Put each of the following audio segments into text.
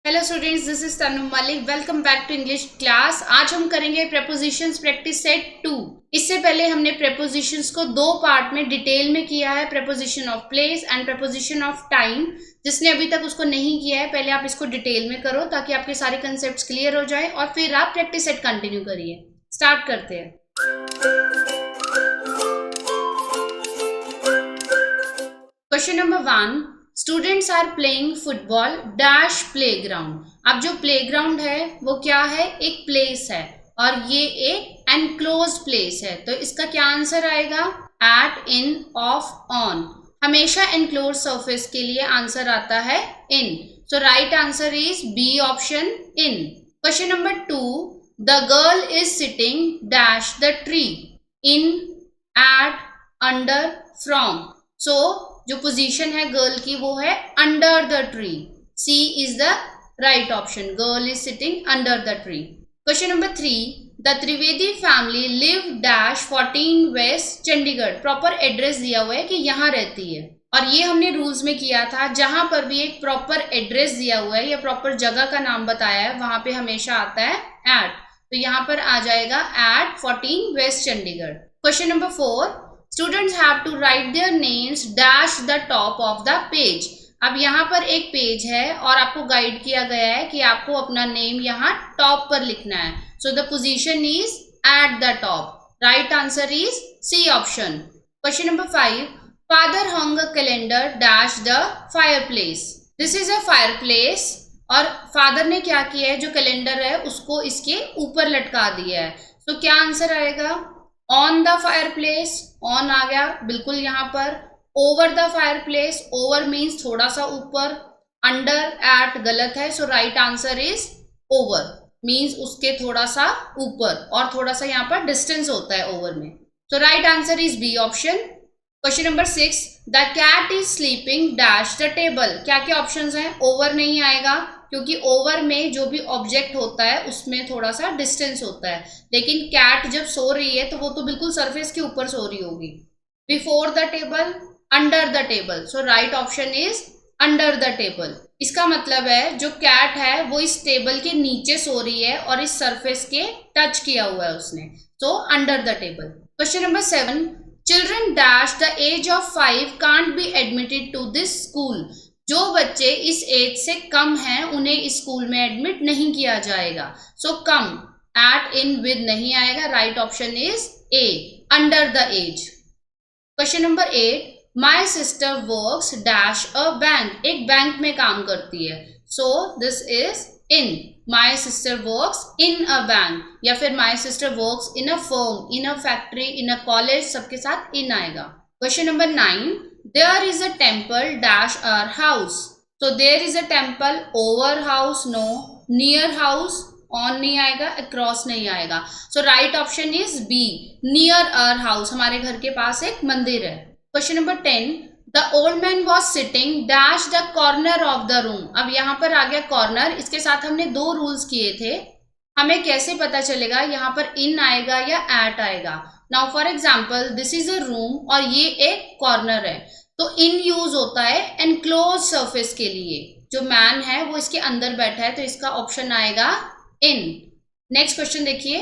Hello students, this is Tanu Malik. Welcome back to English class. आज हम करेंगे प्रेपोजिशंस प्रैक्टिस सेट 2। इससे पहले हमने प्रेपोजिशंस को दो पार्ट में डिटेल में किया है, preposition of place and preposition of time. जिसने अभी तक उसको नहीं किया है, पहले आप इसको डिटेल में करो ताकि आपके सारे कंसेप्ट्स क्लियर हो जाए और फिर आप प्रैक्टिस सेट कंटिन्यू करिए। स्टार्ट करते हैं। Question number 1, students are playing football dash playground. अब जो प्लेग्राउंड है वो क्या है? एक प्लेस है और ये एक एनक्लोज्ड प्लेस है, तो इसका क्या आंसर आएगा? At, in, of, on. हमेशा एनक्लोज्ड सरफेस के लिए आंसर आता है in, so right answer is B option, in. Question number 2, the girl is sitting dash the tree, in, at, under, from. So जो पोजीशन है girl की वो है under the tree. C is the right option, girl is sitting under the tree. Question number 3, the Trivedi family live dash 14 west Chandigarh. Proper address दिया हुआ है कि यहाँ रहती है, और ये हमने रूल्स में किया था, जहां पर भी एक प्रॉपर एड्रेस दिया हुआ है या प्रॉपर जगह का नाम बताया है वहां पे हमेशा आता है एट, तो यहाँ पर आ जाएगा at 14 west Chandigarh. Question number 4, students have to write their names dash the top of the page. अब यहाँ पर एक पेज है और आपको गाइड किया गया है कि आपको अपना नेम यहाँ टॉप पर लिखना है, so the position is at the top. Right answer is C option. Question number 5, father hung a calendar dash the fireplace. This is a fireplace, और फादर ने क्या किया है, जो कैलेंडर है उसको इसके ऊपर लटका दिया है, तो क्या आंसर आएगा? ऑन द फायरप्लेस, ऑन आ गया बिल्कुल यहाँ पर। Over the fireplace, over means थोड़ा सा ऊपर। अंडर, एट गलत है, so right answer is over, means उसके थोड़ा सा ऊपर, और थोड़ा सा यहाँ पर डिस्टेंस होता है ओवर में, so right answer is B option. Question number 6, the cat is sleeping dash the table. क्या क्या ऑप्शंस हैं? ओवर नहीं आएगा क्योंकि ओवर में जो भी ऑब्जेक्ट होता है उसमें थोड़ा सा डिस्टेंस होता है, लेकिन कैट जब सो रही है तो वो तो बिल्कुल सरफेस के ऊपर सो रही होगी। Before the table, under the table, so right option is under the table. इसका मतलब है जो कैट है वो इस टेबल के नीचे सो रही है और इस सरफेस के टच किया हुआ है उसने, so under the table. Question number 7, children dash the age of 5 can't be admitted to this school. जो बच्चे इस एज से कम हैं उन्हें इस स्कूल में एडमिट नहीं किया जाएगा, सो कम, एट, इन, विद नहीं आएगा। Right option is A, under the age. Question number 8, my sister works dash a bank. एक बैंक में काम करती है, so this is in. My sister works in a bank, या फिर my sister works in a firm, in a factory, in a college, सबके साथ in आएगा। Question number 9, there is a temple dash our house. So there is a temple over house, no. Near house, on नहीं आएगा, across नहीं आएगा, so right option is B, near our house, हमारे घर के पास एक मंदिर है। Question number 10, the old man was sitting dash the corner of the room। अब यहाँ पर आ गया कॉर्नर, इसके साथ हमने दो रूल्स किए थे। हमें कैसे पता चलेगा यहाँ पर इन आएगा या एट आएगा? Now for example this is a room और ये एक कॉर्नर है, तो इन यूज होता है एनक्लोज सरफेस के लिए। जो मैन है वो इसके अंदर बैठा है, तो इसका ऑप्शन आएगा इन। नेक्स्ट क्वेश्चन देखिए,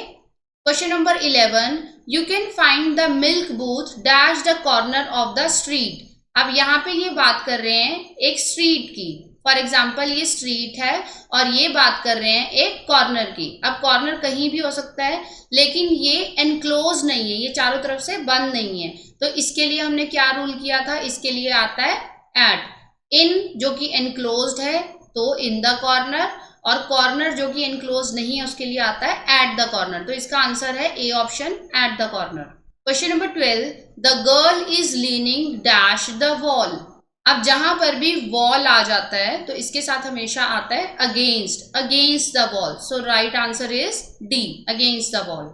question number 11, you can find the milk booth dash the corner of the street. अब यहाँ पे ये बात कर रहे हैं एक स्ट्रीट की, फॉर एग्जाम्पल ये स्ट्रीट है और ये बात कर रहे हैं एक कॉर्नर की। अब कॉर्नर कहीं भी हो सकता है, लेकिन ये एनक्लोज नहीं है, ये चारों तरफ से बंद नहीं है, तो इसके लिए हमने क्या रूल किया था? इसके लिए आता है एट। इन जो कि एनक्लोज्ड है तो इन द कॉर्नर, और कॉर्नर जो कि एनक्लोज नहीं है उसके लिए आता है एट द कॉर्नर, तो इसका आंसर है A option, at the corner. Question number 12, the girl is leaning dash the wall. अब जहां पर भी वॉल आ जाता है तो इसके साथ हमेशा आता है against, against the wall, so right answer is D, against the wall.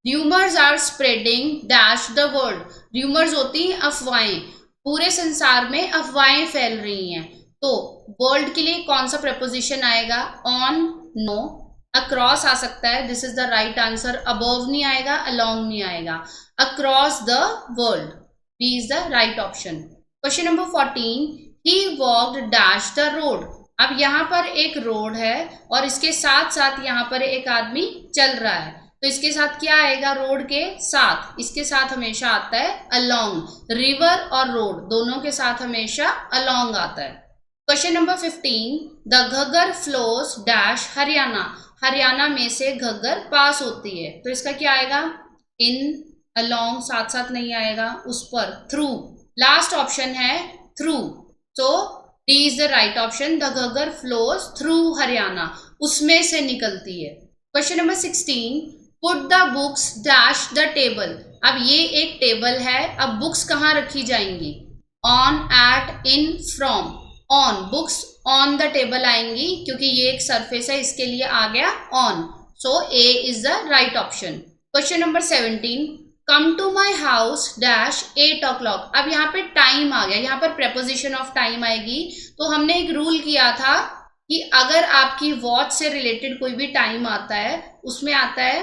Rumours are spreading dash the world. Rumours होती हैं अफवाहें, पूरे संसार में अफवाहें फैल रही हैं, तो वर्ल्ड के लिए कौन सा प्रपोजिशन आएगा? On, no. अक्रॉस आ सकता है, this is the right answer. Above नहीं आएगा, अलोंग नहीं आएगा, across the world, B is the right option. Question number 14, he walked dash the road। अब यहाँ पर एक रोड है और इसके साथ साथ यहाँ पर एक आदमी चल रहा है, तो इसके साथ क्या आएगा? रोड के साथ, इसके साथ हमेशा आता है अलोंग। रिवर और रोड दोनों के साथ हमेशा अलोंग आता है। Question number 15, the Ghaggar flows dash Haryana. Haryana में से घग्गर पास होती है, तो इसका क्या आएगा? इन, अलोंग साथ साथ नहीं आएगा, उस पर, थ्रू। लास्ट ऑप्शन है थ्रू, तो D is the right option. The Ghaggar flows through Haryana, उसमें से निकलती है। Question number 16, put the books dash the table. अब ये एक टेबल है, अब बुक्स कहाँ रखी जाएंगी? On, at, in, from. On, books on the table आएंगी क्योंकि ये एक सरफेस है, इसके लिए आ गया on, so A is the right option. Question number 17, come to my house dash 8 o'clock। अब यहाँ पे टाइम आ गया, यहाँ पर प्रेपोजिशन ऑफ टाइम आएगी। तो हमने एक रूल किया था कि अगर आपकी वॉच से रिलेटेड कोई भी टाइम आता है, उसमें आता है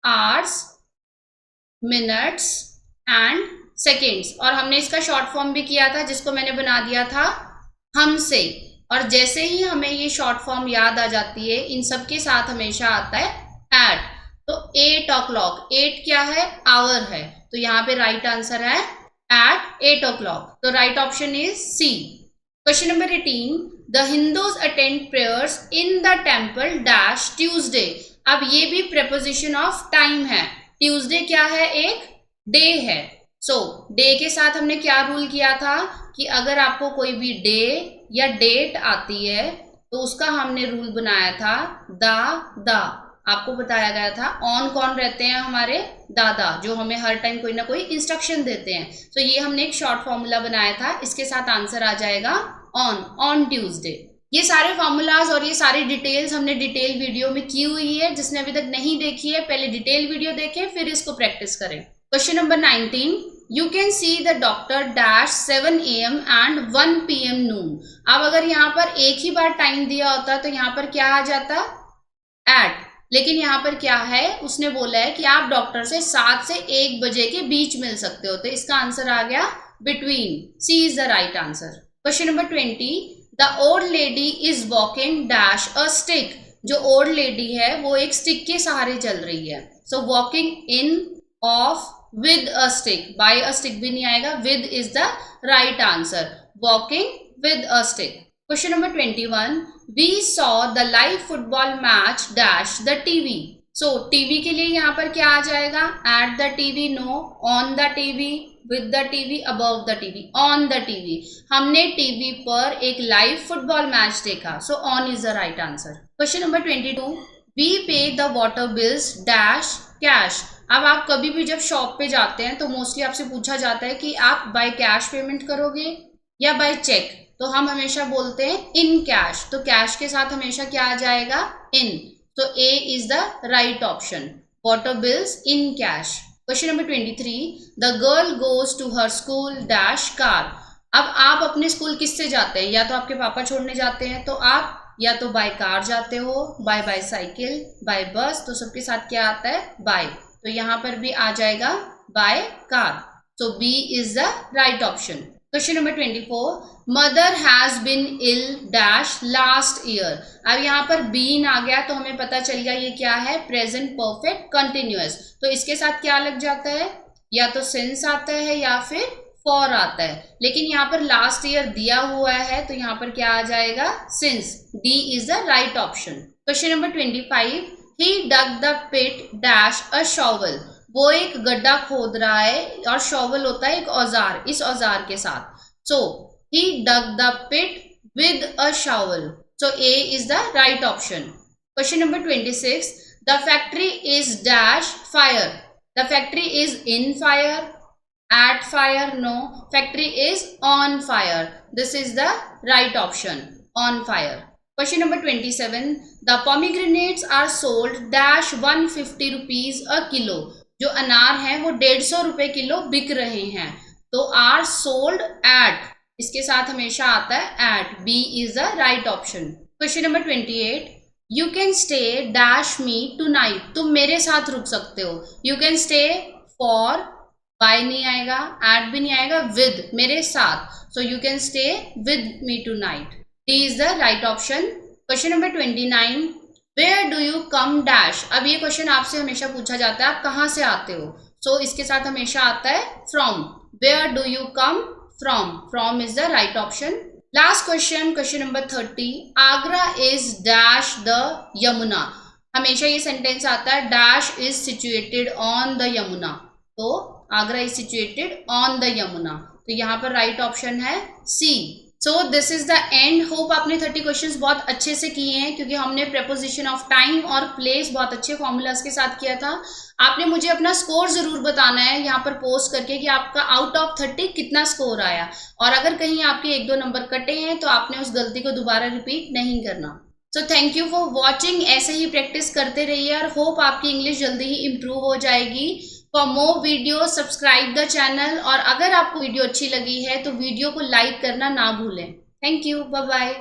आवर्स, मिनट्स एंड सेकेंड्स, और हमने इसका शॉर्ट फॉर्म भी किया था जिसको मैंने बना दिया था हमसे। और जैसे ही हमें ये शॉर्ट फॉर्म याद आ जाती है, इन सब के साथ हमेशा आता है एट। तो 8 o'clock, 8 क्या है? आवर है, तो यहाँ पे राइट आंसर है एट 8 o'clock, तो right option is C. Question number 18, the Hindus attend prayers in the temple dash Tuesday. अब ये भी प्रेपोजिशन ऑफ टाइम है। ट्यूसडे क्या है? एक डे है। सो डे के साथ हमने क्या रूल किया था कि अगर आपको कोई भी डे या डेट आती है तो उसका हमने रूल बनाया था द। आपको बताया गया था ऑन कौन रहते हैं? हमारे दादा, जो हमें हर टाइम कोई ना कोई इंस्ट्रक्शन देते हैं। तो ये हमने एक शॉर्ट फॉर्मूला बनाया था, इसके साथ आंसर आ जाएगा ऑन ट्यूसडे। ये सारे फॉर्मूलाज और ये सारी डिटेल्स हमने डिटेल वीडियो में की हुई है। जिसने अभी तक नहीं देखी है, पहले डिटेल वीडियो देखें, फिर इसको प्रैक्टिस करें। Question number 19, you can see the doctor dash 7 AM and 1 PM नून। अब अगर यहाँ पर एक ही बार टाइम दिया होता तो यहाँ पर क्या आ जाता? एट। लेकिन यहाँ पर क्या है? उसने बोला है कि आप डॉक्टर से 7 से 1 बजे के बीच मिल सकते हो, तो इसका आंसर आ गया between. C is the right answer. Question number 20, the old lady is walking dash a stick. जो ओल्ड लेडी है वो एक स्टिक के सहारे चल रही है। So walking in, of, with a stick. By a stick भी नहीं आएगा, with is the right answer. Walking with a stick. Question number 21, we saw the live football match dash the TV। So TV के लिए यहाँ पर क्या आ जाएगा? At the TV, no, on the TV, with the TV, above the TV, on the TV। हमने TV पर एक लाइव फुटबॉल मैच देखा, so on is the right answer। Question number 22, we pay the water bills dash cash। अब आप कभी भी जब shop पे जाते हैं तो मोस्टली आपसे पूछा जाता है कि आप बाय कैश पेमेंट करोगे या बाय चेक, तो हम हमेशा बोलते हैं इन कैश। तो कैश के साथ हमेशा क्या आ जाएगा? इन। तो A is the right option, water bills in cash. Question number 23, the girl goes to her school dash car. अब आप अपने स्कूल किससे जाते हैं? या तो आपके पापा छोड़ने जाते हैं, तो आप या तो बाय कार जाते हो, बाय साइकिल, बाय बस, तो सबके साथ क्या आता है? बाय। तो यहाँ पर भी आ जाएगा बाय कार, तो B is the right option. Question number 24, mother has been ill dash last year. अब यहाँ पर बीन आ गया तो हमें पता चल गया ये क्या है? Present perfect continuous. तो इसके साथ क्या लग जाता है? या तो सिंस आता है या फिर फॉर आता है। लेकिन यहाँ पर लास्ट ईयर दिया हुआ है तो यहाँ पर क्या आ जाएगा? Since. D is the right option. Question number 25, he dug the pit dash a shovel. वो एक गड्ढा खोद रहा है और शॉवल होता है एक औजार, इस औजार के साथ। सो he dug the pit with a shovel, so A is the right option। Question number 26, the factory is dash fire। The factory is in fire, at fire, no, factory is on fire, this is the right option, on fire। Question number 27, the pomegranates are sold dash 150 rupees a kilo। जो अनार हैं वो 150 रुपए kilo बिक रहे हैं, तो are sold at, इसके साथ हमेशा आता है at. B is the right option. Question number 28, you can stay dash me tonight. तुम मेरे साथ रुक सकते हो। You can stay for, by नहीं आएगा, एट भी नहीं आएगा, विद, मेरे साथ। So you can stay with me tonight. D is the right option. Question number 29, where do you come dash. अब ये क्वेश्चन आपसे हमेशा पूछा जाता है आप कहाँ से आते हो, सो इसके साथ हमेशा आता है from. Where do you come from, from is the right option. Last question, question number 30, Agra is dash the Yamuna. हमेशा ये सेंटेंस आता है dash is situated on the Yamuna, तो Agra is situated on the Yamuna, तो यहाँ पर राइट ऑप्शन है C. So this is the end. Hope आपने 30 क्वेश्चंस बहुत अच्छे से किए हैं, क्योंकि हमने प्रेपोजिशन ऑफ टाइम और प्लेस बहुत अच्छे फॉर्मूलाज के साथ किया था। आपने मुझे अपना स्कोर जरूर बताना है यहाँ पर पोस्ट करके कि आपका आउट ऑफ 30 कितना स्कोर आया, और अगर कहीं आपके 1-2 नंबर कटे हैं तो आपने उस गलती को दोबारा रिपीट नहीं करना। So thank you for watching. ऐसे ही प्रैक्टिस करते रहिए और होप आपकी इंग्लिश जल्दी ही इम्प्रूव हो जाएगी। For more video subscribe the channel, और अगर आपको वीडियो अच्छी लगी है तो वीडियो को लाइक करना ना भूलें। Thank you, bye bye.